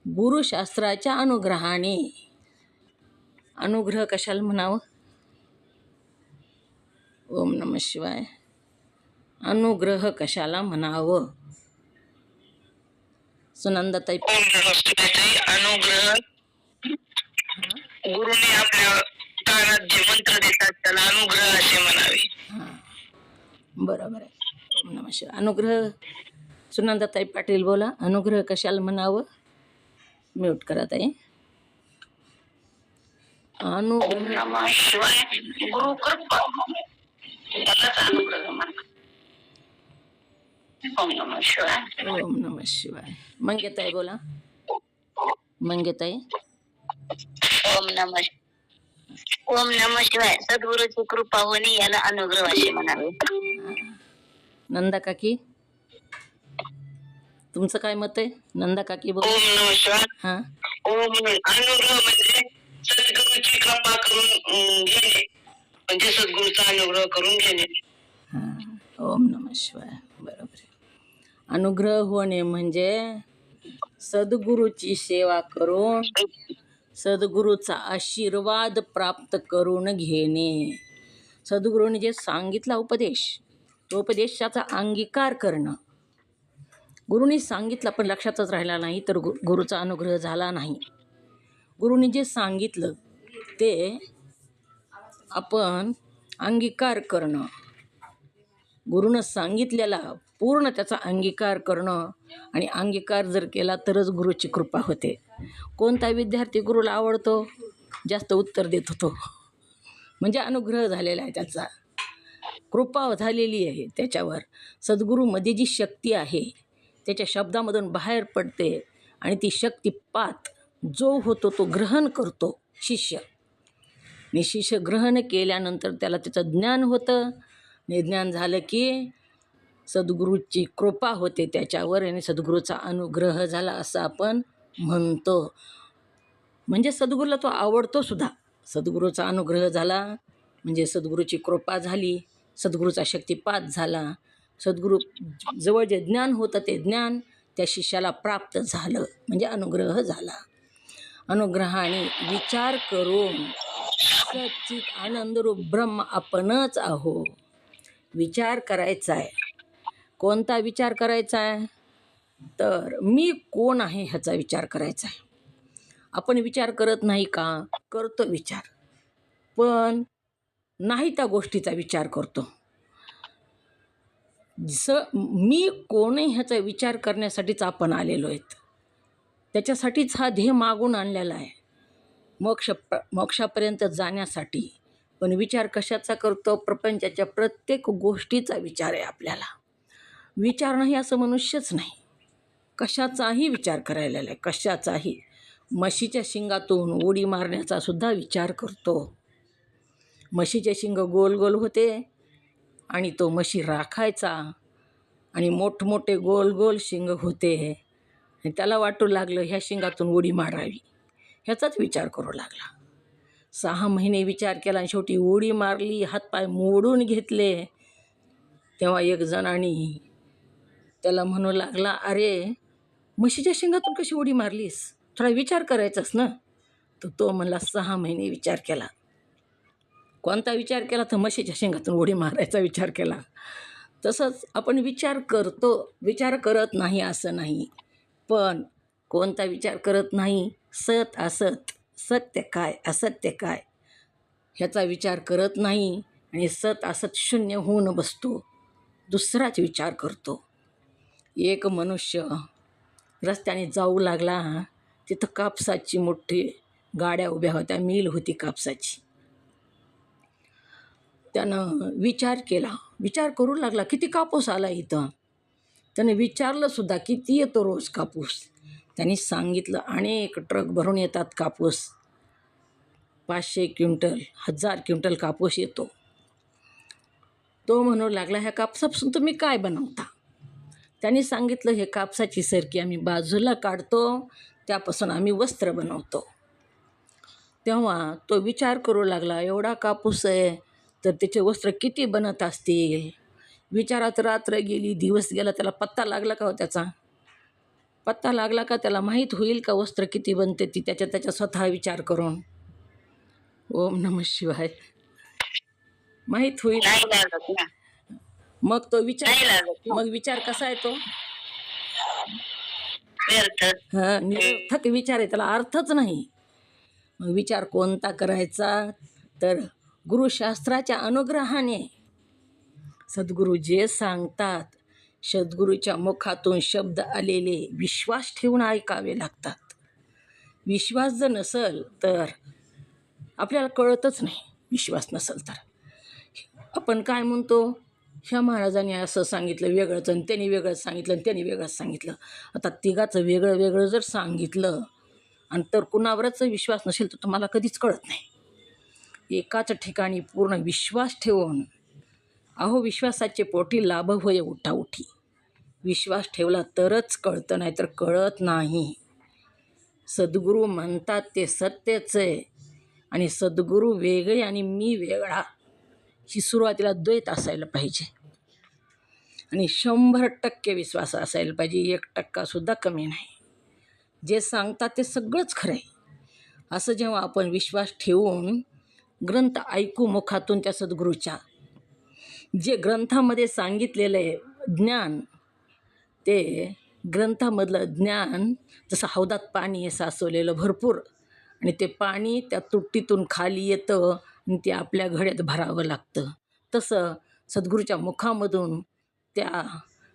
गुरुशास्त्राच्या अनुग्रहाने, अनुग्रह कशाला म्हणावं? ओम नमः शिवाय. अनुग्रह कशाला म्हणावं? सुनंदाताई. अनुग्रह गुरुने आपल्या कानात जे मंत्र देतात त्याला अनुग्रह असे म्हणावे. हां, बरोबर आहे. ओम नमः शिवाय. अनुग्रह सुनंदाताई पाटील बोला. अनुग्रह कशाला म्हणावं? म्यूट करा ताई. अनुग्रह. नमः शिवाय. गुरु कृपा त्यालाच अनुग्रह म्हणतात. ओम नमः शिवाय. ओम नमः शिवाय. मंगेताई बोला. मंगेताई. ओम नमः शिवाय. सद्गुरूची कृपा होणे याला अनुग्रह असे म्हणावे. नंदा काकी, तुमचं काय मत आहे? नंदा काकी बोला. ओम नमः शिवाय. हां, अनुग्रह म्हणजे सद्गुरूची कृपा करून घेणे, म्हणजे सद्गुरूचा अनुग्रह करून घेणे. हां. ओम नमः शिवाय. बरोबर आहे. अनुग्रह होणे म्हणजे सद्गुरूची सेवा करून सद्गुरूचा आशीर्वाद प्राप्त करून घेणे. सद्गुरूने जे सांगितला उपदेश, तो उपदेशाचा अंगीकार करणं. गुरुनी सांगितलं पण लक्षातच राहिला नाही तर गुरुचा अनुग्रह झाला नाही. गुरुनी जे सांगितलं ते आपण अंगीकार करणं, गुरुनं सांगितलेला पूर्ण त्याचा अंगीकार करणं. आणि अंगीकार जर केला तरच गुरुची कृपा होते. कोणता विद्यार्थी गुरुला आवडतो? जास्त उत्तर देत होतो. म्हणजे अनुग्रह झालेला आहे त्याचा, कृपा झालेली आहे त्याच्यावर. सद्गुरूमध्ये जी शक्ती आहे त्याच्या शब्दामधून बाहेर पडते आणि ती शक्तिपात जो होतो तो ग्रहण करतो शिष्य. आणि शिष्य ग्रहण केल्यानंतर त्याला त्याचं ज्ञान होतं आणि ज्ञान झालं की सद्गुरूची कृपा होते त्याच्यावर आणि सद्गुरूचा अनुग्रह झाला असं आपण म्हणतो. म्हणजे सद्गुरूला तो आवडतो सुद्धा. सद्गुरूचा अनुग्रह झाला म्हणजे सद्गुरूची कृपा झाली, सद्गुरूचा शक्तिपात झाला, सद्गुरू जवळ जे ज्ञान होतं ते ज्ञान त्या शिष्याला प्राप्त झालं म्हणजे अनुग्रह झाला. अनुग्रहाने विचार करून सच्चित आनंदरूप ब्रह्म आपणच आहो. विचार करायचा आहे. कोणता विचार करायचा आहे? तर मी कोण आहे ह्याचा विचार करायचा आहे. आपण विचार करत नाही का? करतो विचार, पण नाही त्या गोष्टीचा विचार करतो. मी कोण आहे ह्याचा विचार करण्यासाठीच आपण आलेलो आहेत. त्याच्यासाठीच हा ध्येय मागून आणलेला आहे, मोक्षापर्यंत जाण्यासाठी. पण विचार कशाचा करतो? प्रपंचाच्या प्रत्येक गोष्टीचा विचार आहे आपल्याला. विचार नाही असं मनुष्यच नाही. कशाचाही विचार करायला आहे, कशाचाही. म्हशीच्या शिंगातून उडी मारण्याचा सुद्धा विचार करतो. म्हशीचे शिंग गोल गोल होते आणि तो म्हशी राखायचा आणि मोठमोठे गोल गोल शिंग होते आणि त्याला वाटू लागलं ह्या शिंगातून उडी मारावी. ह्याचाच विचार करू लागला. 6 महिने विचार केला आणि शेवटी उडी मारली, हातपाय मोडून घेतले. तेव्हा एक जणांनी त्याला म्हणू लागला, अरे म्हशीच्या शिंगातून कशी उडी मारलीस? थोडा विचार करायचाच ना. तर तो म्हणला 6 महिने विचार केला. कोणता विचार केला? तर म्हशीच्या शिंगातून उडी मारायचा विचार केला. तसंच आपण विचार करतो, विचार करत नाही असं नाही. पण कोणता विचार करत नाही? सत असत, सत्य काय असत्य काय ह्याचा विचार करत नाही आणि सत असत शून्य होऊन बसतो, दुसराच विचार करतो. एक मनुष्य रस्त्याने जाऊ लागला, तिथं कापसाची मोठी गाड्या उभ्या होत्या, मिल होती कापसाची. त्यानं विचार केला, विचार करू लागला किती कापूस आला इथं. त्याने विचारलं सुद्धा किती येतो रोज कापूस. त्यांनी सांगितलं अनेक ट्रक भरून येतात कापूस, 500 क्विंटल 1000 क्विंटल कापूस येतो. तो म्हणू लागला ह्या कापसापासून तुम्ही काय बनवता? त्यांनी सांगितलं हे कापसाची सरकी आम्ही बाजूला काढतो, त्यापासून आम्ही वस्त्र बनवतो. तेव्हा तो विचार करू लागला एवढा कापूस आहे तर त्याचे वस्त्र किती बनत असतील. विचारात रात्र गेली, दिवस गेला, त्याला पत्ता लागला का हो? त्याचा पत्ता लागला का? त्याला माहीत होईल का वस्त्र किती बनते ती त्याच्या स्वतः विचार करून? ओम नमः शिवाय. माहीत होईल? नाही लागत ना. मग तो विचार, नाही लागत ना. मग विचार कसा आहे तो? व्यर्थ. निरर्थक विचार आहे, त्याला अर्थच नाही. मग विचार कोणता करायचा? तर गुरुशास्त्राच्या अनुग्रहाने सद्गुरू जे सांगतात, सद्गुरूच्या मुखातून शब्द आलेले विश्वास ठेवून ऐकावे लागतात. विश्वास जर नसेल तर आपल्याला कळतच नाही. विश्वास नसेल तर आपण काय म्हणतो, ह्या महाराजांनी असं सांगितलं वेगळंच आणि त्यांनी वेगळंच सांगितलं आणि त्यांनी वेगळंच सांगितलं. आता तिघाचं वेगळं वेगळं जर सांगितलं आणि तर कुणावरच विश्वास नसेल तर तुम्हाला कधीच कळत नाही. एकाच ठिकाणी पूर्ण विश्वास ठेवून, अहो विश्वासाचे पोटी लाभ होय उठाउठी. विश्वास ठेवला तरच कळतं, नाही तर कळत नाही. सद्गुरू म्हणतात ते सत्यच आहे आणि सद्गुरू वेगळे आणि मी वेगळा ही सुरुवातीला द्वैत असायला पाहिजे आणि 100% विश्वास असायला पाहिजे. 1% सुद्धा कमी नाही. जे सांगतात ते सगळंच खरं आहे असं जेव्हा आपण विश्वास ठेवून ग्रंथ ऐकू मुखातून त्या सद्गुरूच्या, जे ग्रंथामध्ये सांगितलेलं आहे ज्ञान, ते ग्रंथामधलं ज्ञान जसं हौदात पाणी आहे साचवलेलं भरपूर आणि ते पाणी त्या तुट्टीतून खाली येतं आणि ते आपल्या घड्यात भरावं लागतं, तसं सद्गुरूच्या मुखामधून त्या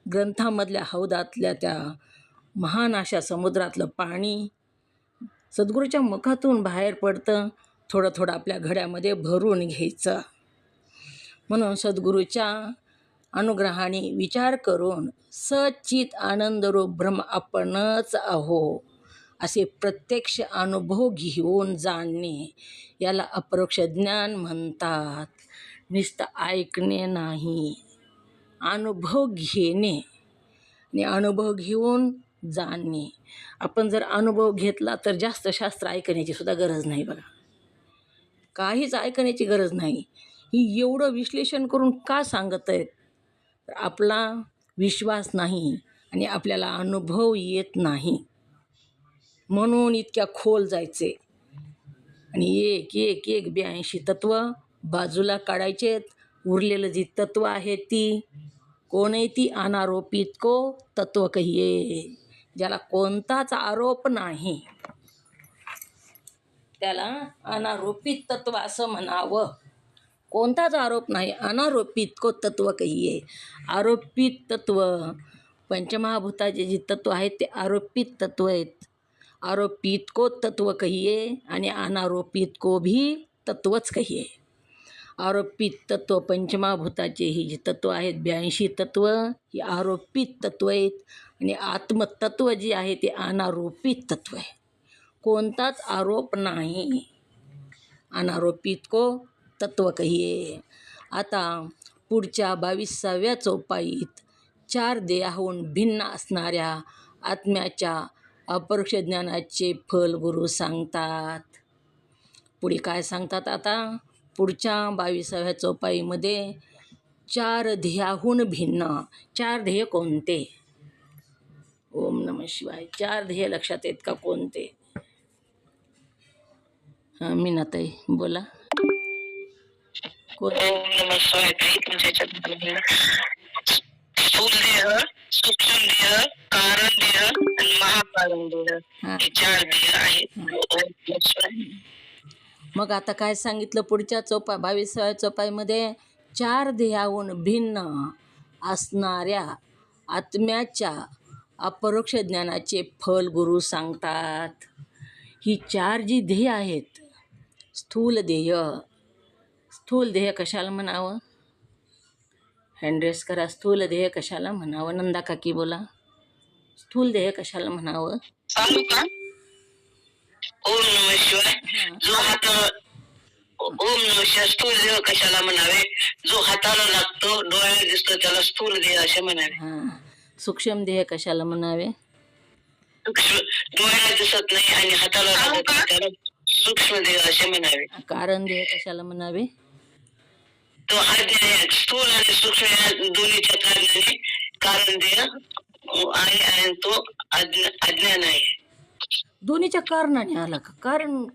ग्रंथामधल्या हौदातल्या त्या महान अशा समुद्रातलं पाणी सद्गुरूच्या मुखातून बाहेर पडतं थोडं थोडं आपल्या घड्यामध्ये भरून घ्यायचं. म्हणून सद्गुरूच्या अनुग्रहाने विचार करून सच्चित आनंदरूप ब्रह्म आपणच आहो असे प्रत्यक्ष अनुभव घेऊन जाणणे याला अपरोक्ष ज्ञान म्हणतात. नुसतं ऐकणे नाही, अनुभव घेणे आणि अनुभव घेऊन जाणणे. आपण जर अनुभव घेतला तर जास्त शास्त्र ऐकण्याची सुद्धा गरज नाही बघा, काहीच ऐकण्याची गरज नाही. ही एवढं विश्लेषण करून का सांगत आहेत? तर आपला विश्वास नाही आणि आपल्याला अनुभव येत नाही, म्हणून इतक्या खोल जायचे आणि एक एक एक 82 तत्व बाजूला काढायचेत. उरलेलं जी तत्व आहेत ती कोण आहे? ती अनारोपित को तत्व कहिये, ज्याला कोणताच आरोप नाही त्याला अनारोपित तत्व असं म्हणावं. कोणताच आरोप नाही, अनारोपित को तत्व कहिये. आरोपित तत्व पंचमहाभूताचे जे तत्व आहेत ते आरोपित तत्व आहेत. आरोपित को तत्व कहिये आणि अनारोपित को भी तत्वच कहिये. आरोपित तत्व पंचमहाभूताचे ही जी तत्व आहेत 82 तत्व ही आरोपित तत्व आहेत आणि आत्मतत्व जे आहे ते अनारोपित तत्व आहे. कोणताच आरोप नाही, अनारोपित को तत्व कहिये. आता पुढच्या 22व्या चौपाईत 4 देहाहून भिन्न असणाऱ्या आत्म्याच्या अपरोक्ष ज्ञानाचे फल गुरु सांगतात. पुढे काय सांगतात? आता पुढच्या 22व्या चौपाईमध्ये 4 ध्येयाहून भिन्न. 4 ध्येय कोणते? ओम नमः शिवाय. 4 ध्येय लक्षात आहेत का कोणते? मीनाताई बोला. ओम नमः शिवाय. तुमच्या ह्याच्यात स्थूल देह, सूक्ष्म देह, कारण देह आणि महाकारण देह हे 4 देह आहेत. ओम नमः शिवाय. मग आता काय सांगितलं पुढच्या 22व्या चौपाईमध्ये? 4 देहाहून भिन्न असणाऱ्या आत्म्याच्या अपरोक्ष ज्ञानाचे फल गुरु सांगतात. ही 4 जी ध्येय आहेत, स्थूल देह. स्थूल देह कशाला म्हणावं? हँडरेस करा. स्थूल देह कशाला म्हणावं? नंदा काकी बोला. स्थूल देह कशाला म्हणावं? सांगू का? ओम नमः शिवाय. जो हात ओम नमः शिवाय. स्थूल देह कशाला म्हणावे? जो हाताला लागतो, डोळ्याला दिसतो त्याला स्थूल देह असे म्हणावे. सूक्ष्म देह कशाला म्हणावे? डोळ्याला दिसत नाही आणि हाताला लागत नाही त्याला सूक्ष्म देह असे म्हणावे. कारण देह कशाला म्हणावे? तो अज्ञान, स्थूल आणि सूक्ष्म या दोन्हीच्या कारणाने कारण देह आहे आणि तो अज्ञान आहे. दोन्हीच्या कारणाने आला का?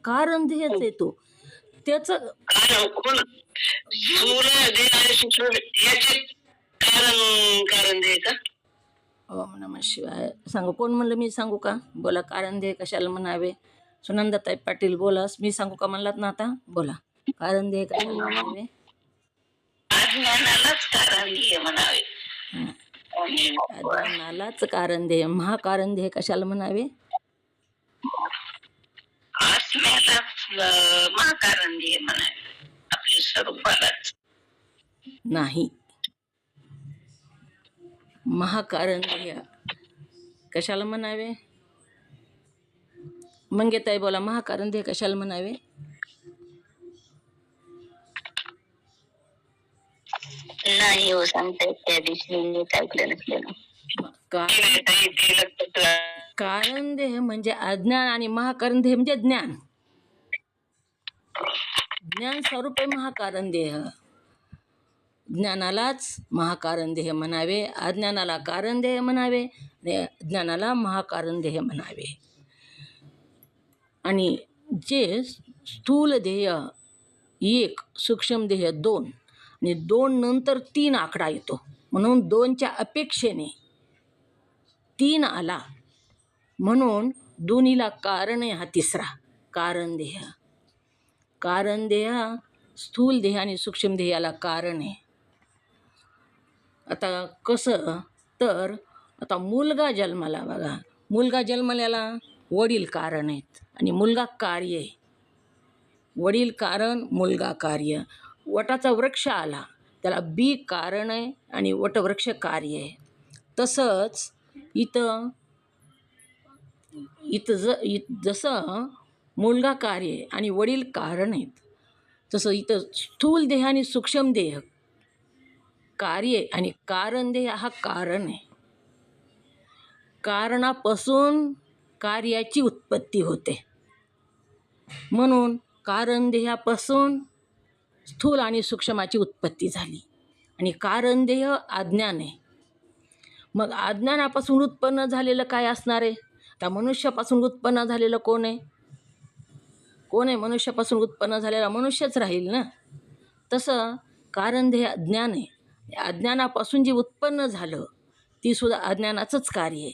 कारण देहच येतो त्याचं कारण स्थूल देह आणि सूक्ष्म याचे कारण देह का? ओम नमः शिवाय. सांगू कोण म्हणलं? मी सांगू का? बोला. कारण देह कशाला म्हणावे? सुनंदाताई पाटील बोला. मी सांगू का म्हणलात ना? आता बोला. कारण देह कशाला म्हणावे? अज्ञानालाच कारण देह म्हणावे. अज्ञानालाच कारण देह. महाकारण देह कशाला म्हणावे? आत्म्यालाच महाकारण देह म्हणावे. आपल्या स्वरूपालाच नाही. महाकारण देह कशाला म्हणावे? मंगेताई बोला. महाकारण देह कशाला म्हणावे? नाही हो, सांगता त्या दिवशी मी ऐकलं नसलेलं. कारण देह म्हणजे अज्ञान आणि महाकारण देह म्हणजे ज्ञान. ज्ञान स्वरूप आहे महाकारण देह. ज्ञानालाच महाकारण देह म्हणावे, अज्ञानाला कारण देह म्हणावे, ज्ञानाला महाकारण देह म्हणावे. आणि जे स्थूल देह 1, सूक्ष्म देह 2 आणि 2 नंतर 3 आकडा येतो, म्हणून 2च्या अपेक्षेने 3 आला, म्हणून दोन्हीला कारण आहे हा तिसरा कारण देह. कारण देह स्थूल देह आणि सूक्ष्म देहाला कारण आहे. आता कसं? तर आता मुलगा जन्माला बघा. मुलगा जन्मल्याला वडील कारण आहेत आणि मुलगा कार्य आहे. वडील कारण, मुलगा कार्य. वटाचा वृक्ष आला, त्याला बी कारण आहे आणि वटवृक्ष कार्य आहे. तसंच इथं इथं जसं मुलगा कार्य आहे आणि वडील कारण आहेत, तसं इथं स्थूल देह आणि सूक्ष्म देह कार्य आहे आणि कारण देह हा कारण आहे. कारणापासून कार्याची उत्पत्ती होते. म्हणून कारण देहापासून स्थूल आणि सूक्ष्माची उत्पत्ती झाली आणि कारण देह अज्ञान आहे. मग अज्ञानापासून उत्पन्न झालेलं काय असणार आहे? आता मनुष्यापासून उत्पन्न झालेलं कोण आहे? कोण आहे? मनुष्यापासून उत्पन्न झालेला मनुष्यच राहील ना. तसं कारण देह अज्ञान आहे. अज्ञानापासून जे उत्पन्न झालं ती सुद्धा अज्ञानाचंच कार्य आहे.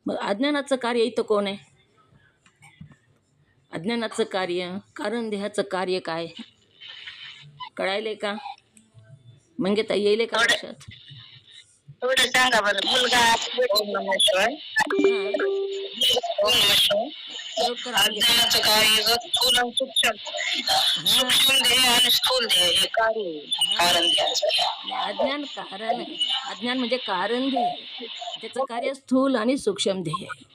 मग अज्ञानाचं कार्य इथं कोण आहे? अज्ञानाचं कार्य, कारण देहाचं कार्य काय कळायले का? मंगेताई येईल का लक्षात? थोडं सांगा बरं. मुलगा ओम नमः शिवाय. ओम नमः शिवाय. लवकर म्हणजे अज्ञानाचं कार्य स्थूल आणि सूक्ष्म, सूक्ष्म देह आणि स्थूल देह हे कार्य कारण द्यायचं. अज्ञान कारण आहे. अज्ञान म्हणजे कारण देह, त्याचं कार्य स्थूल आणि सूक्ष्म देह आहे.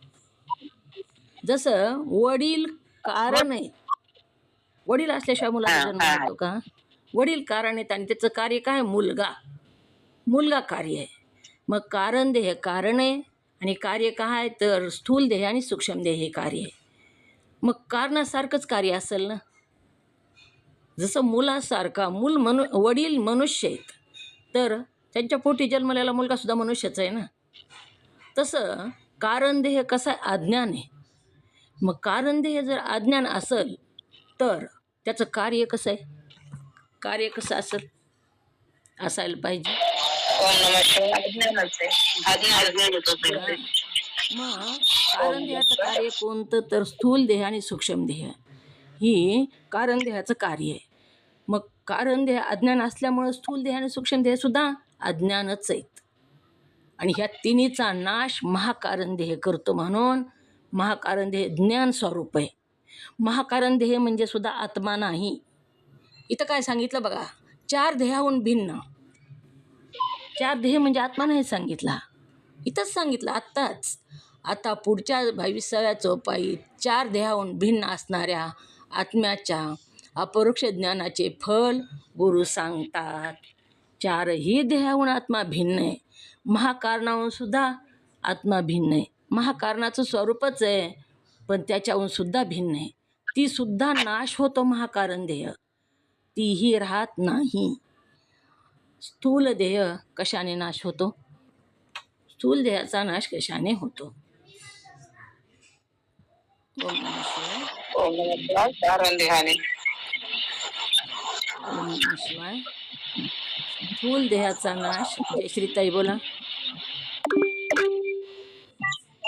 जसं वडील कारण आहे. वडील असल्याशिवाय मुलाचा जन्म होतो का? वडील कारण आहेत आणि त्याचं कार्य काय? मुलगा. मुलगा कार्य आहे. मग कारण देह कारण आहे आणि कार्य काय आहे? तर स्थूल देह आणि सूक्ष्म देह हे कार्य आहे. मग कारणासारखंच कार्य असेल ना. जसं मुलासारखा वडील मनुष्य आहेत, तर त्यांच्या पोटी जन्मलेला मुलगासुद्धा मनुष्यच आहे ना. तसं कारण देह कसं आहे? अज्ञान आहे. मग कारण देह जर अज्ञान असेल तर त्याचं कार्य कसं आहे? कार्य कसं असायला पाहिजे? मग कारण देहाचं कार्य कोणतं? तर स्थूल देह आणि सूक्ष्म देह ही कारण देहाचं कार्य आहे. मग कारण देह अज्ञान असल्यामुळं स्थूल देह आणि सूक्ष्म देह सुद्धा अज्ञानच आहेत. आणि ह्या तिन्हीचा नाश महाकारण देह करतो. म्हणून महाकारण देह ज्ञान स्वरूप आहे. महाकारण देह म्हणजे सुद्धा आत्मा नाही. इथं काय सांगितलं बघा, 4 देहाहून भिन्न. 4 देह म्हणजे आत्मा नाही सांगितला, इथंच सांगितलं आत्ताच. आता पुढच्या 22व्या चौपाईत 4 देहाहून भिन्न असणाऱ्या आत्म्याच्या अपरोक्ष ज्ञानाचे फल गुरु सांगतात. 4ही देहाहून आत्मा भिन्न आहे. महाकारणाहून सुद्धा आत्मा भिन्न आहे. महाकारणाचं स्वरूपच आहे, पण त्याच्याहून सुद्धा भिन्न आहे. ती सुद्धा नाश होतो महाकारण देह, तीही राहत नाही. स्थूल देह कशाने नाश होतो? स्थूल देहाचा नाश कशाने होतो? ओम नमः शिवाय. ओम नमः शिवाय. कारण देहाने. ओम नमः शिवाय. स्थूल देहाचा नाश. जयश्रीताई बोला.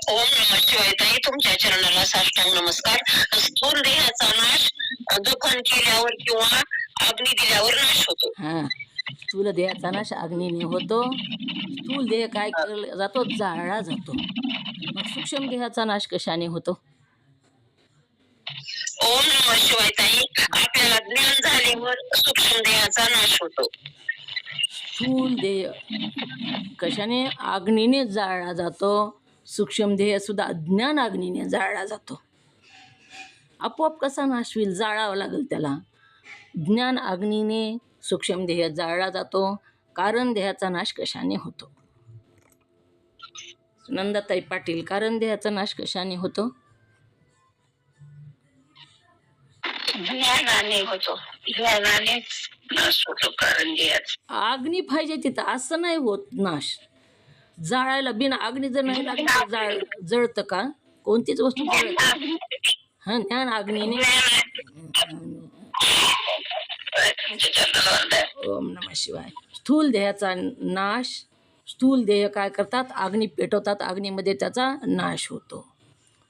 ओम नमः शिवाय. ताई तुमच्या चरणाला साष्टांग नमस्कार. स्थूल देहाचा नाश दफन केल्यावर किंवा अग्नी दिल्यावर नाश होतो. हां, स्थूल देहाचा नाश अग्नीने होतो. स्थूल देह काय केला जातो? जाळला जातो. मग सूक्ष्म देहाचा नाश कशाने होतो? ओम नमः शिवाय. ताई आपल्याला ज्ञान झाल्यावर सूक्ष्म देहाचा नाश होतो. स्थूल देह कशाने? अग्नीने जाळला जातो. सूक्ष्म देह सुद्धा अज्ञान अग्नीने जाळला जातो. आपोआप कसा नाश होईल? जाळावं लागेल त्याला. ज्ञान अग्नीने सूक्ष्म देह जाळला जातो. कारण देहाचा नाश कशाने होतो? नंदाताई पाटील, कारण देहाचा नाश कशाने होतो? ज्ञानाने होतो. ज्ञानाने नाश होतो कारण देहाचा. अग्नी पाहिजे तिथं, असं नाही होत नाश. जाळायला बिना अग्नी जर नाही लागला तर जळतं का? कोणतीच वस्तू जळत? हां, ज्ञान अग्नीने. ओम नमः शिवाय. स्थूल देहाचा नाश. स्थूल देह काय करतात? अग्नी पेटवतात, अग्नीमध्ये त्याचा नाश होतो.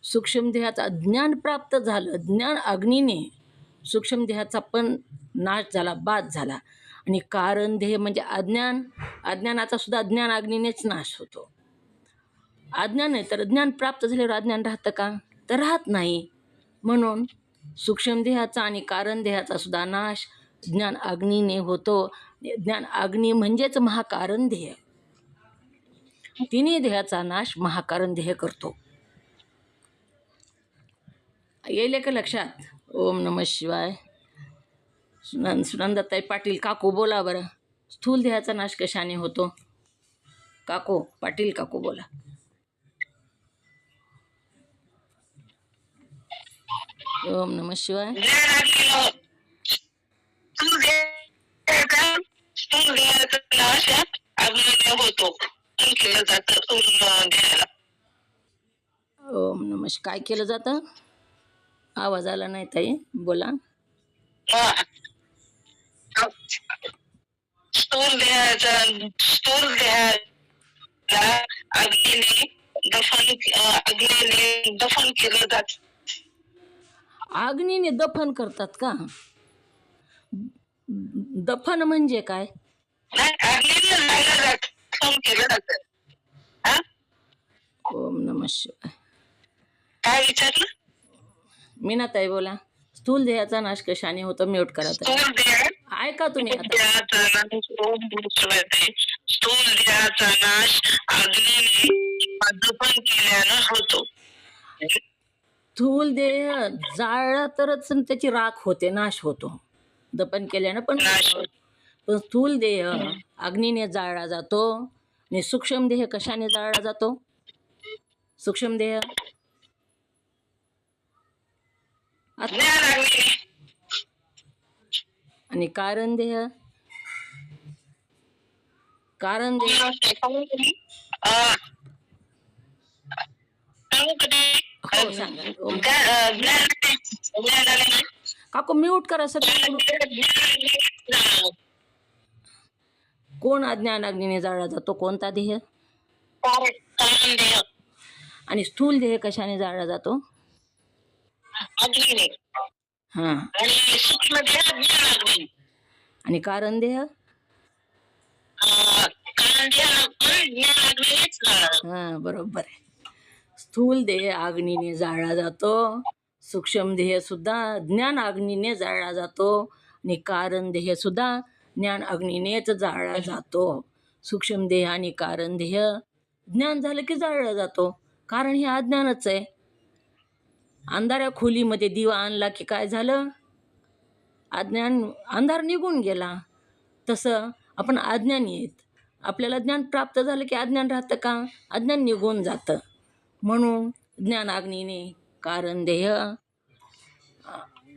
सूक्ष्म देहाचा ज्ञान प्राप्त झालं, ज्ञान अग्नीने सूक्ष्म देहाचा पण नाश झाला, बाद झाला. आणि कारण देह म्हणजे अज्ञान. अज्ञानाचा सुद्धा ज्ञान अग्नीनेच नाश होतो. अज्ञान आहे तर ज्ञान प्राप्त झाल्यावर अज्ञान राहतं का? तर राहत नाही. म्हणून सूक्ष्म देहाचा आणि कारण देहाचा सुद्धा नाश ज्ञान अग्नीने होतो. ज्ञान अग्नी म्हणजेच महाकारण देह. तिन्ही देहाचा नाश महाकारण देह करतो. येईल का लक्षात? ओम नमः शिवाय. सुनंदाताई पाटील काकू बोला बरं, स्थूल देहाचा नाश कशाने होतो? काकू पाटील काकू बोला. ओम नमः शिवाय. ओम नमः. काय केलं जातं? आवाज आला नाही ताई, बोला. स्थूल देहाला अग्नीने दफन केलं जात. अग्नीने दफन करतात का? दफन म्हणजे काय? ओम नमः शिवाय. काय विचारलं? मीनाताई बोला. स्थूल देहाचा नाश कशाने होतो? म्यूट करा ताई. ऐका तुम्ही आता. स्थूल देहाचा नाश अग्नीने दफन केल्यानं होतो. स्थूल देह जाळला तरच त्याची राख होते, नाश होतो. दफन केल्यानं पण पण स्थूल देह अग्नीने जाळला जातो. आणि सूक्ष्म देह कशाने जाळला जातो? सूक्ष्म देह आणि कारण देह. कारण देह हो सांगा. काकू म्यूट करा सर. कोण अज्ञान अग्नीने जाळला जातो? कोणता देह? आणि स्थूल देह कशाने जाळला जातो? हा. आणि कारण देह? हा बरोबर आहे. स्थूल देह अग्नीने जाळला जातो. सूक्ष्म देह सुद्धा ज्ञान अग्नीने जाळला जातो. आणि कारण देह सुद्धा ज्ञान अग्नीनेच जाळला जातो. सूक्ष्म देह आणि कारण देह ज्ञान झालं की जाळला जातो. कारण हे अज्ञानच आहे. अंधाऱ्या खोलीमध्ये दिवा आणला की काय झालं? अज्ञान, अंधार निघून गेला. तसं आपण अज्ञानी आहेत. आपल्याला ज्ञान प्राप्त झालं की अज्ञान राहतं का? अज्ञान निघून जातं. म्हणून ज्ञान अग्नीने कारण देह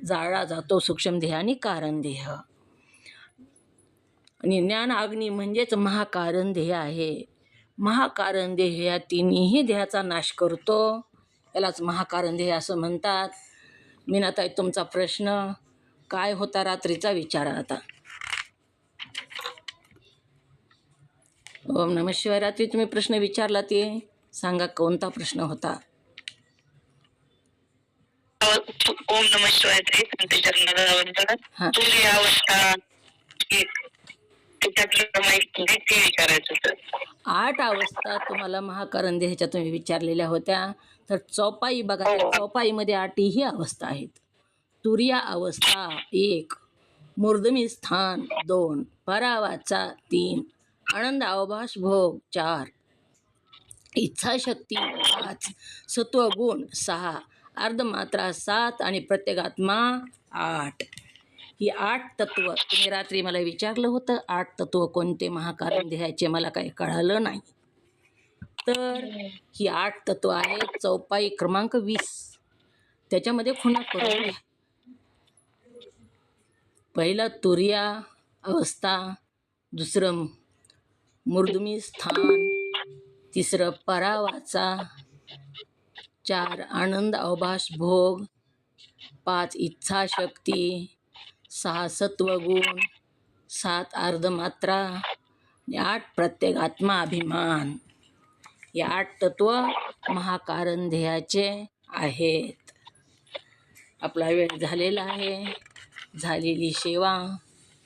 जाळला जातो. सूक्ष्म देह आणि कारण देह. आणि ज्ञान अग्नी म्हणजेच महाकारण देह आहे. महाकारण देह या तिन्ही देहाचा नाश करतो. यालाच महाकारण देह असं म्हणतात. मीनाताई तुमचा प्रश्न काय होता रात्रीचा? विचारा आता. ओम नमः शिवाय. रात्री तुम्ही प्रश्न विचारला ते सांगा, कोणता प्रश्न होता? ओम नमः शिवाय. तुझी अवस्था विचारायचं होतं. 8 अवस्था तुम्हाला महाकारण देहाच्या तुम्ही विचारलेल्या होत्या. तर चौपाई बघा, चौपाईमध्ये 8 ही अवस्था आहेत. तुरिया अवस्था 1, मूर्धमी स्थान 2, परावाचा 3, आनंद अवभास भोग 4, इच्छाशक्ती 5, सत्वगुण 6, अर्धमात्रा 7 आणि प्रत्येगात्मा 8. ही 8 तत्व तुम्ही रात्री मला विचारलं होतं. 8 तत्व कोणते महाकारण देहाचे? मला काही कळालं नाही. तर ही 8 तत्व आहेत. चौपाई क्रमांक 20 त्याच्यामध्ये खुणा करून घ्या. पहिलं तुरिया अवस्था, दुसरं मूर्धमी स्थान, तिसरं परावाचा, 4 आनंद अवभास भोग, 5 इच्छाशक्ती, 6 सत्वगुण, 7 अर्धमात्रा आणि 8 प्रत्येगात्मा अभिमान. या 8 तत्व महाकारण देहाचे आहेत. आपला वेळ झालेला आहे. झालेली सेवा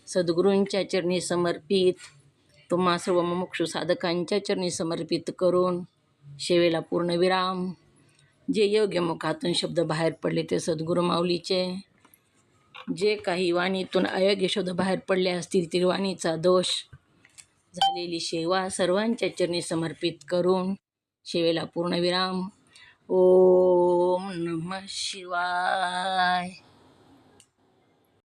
सद्गुरूंच्या चरणी समर्पित, तुम्हा सर्व मुमुक्षु साधकांच्या चरणी समर्पित करून सेवेला पूर्णविराम. जे योग्य मुखातून शब्द बाहेर पडले ते सद्गुरू माऊलीचे. जे काही वाणीतून अयोग्य शब्द बाहेर पडले असतील ती वाणीचा दोष झालेली सेवा सर्वांच्या चरणी समर्पित करून सेवेला पूर्णविराम. ओम नमः शिवाय.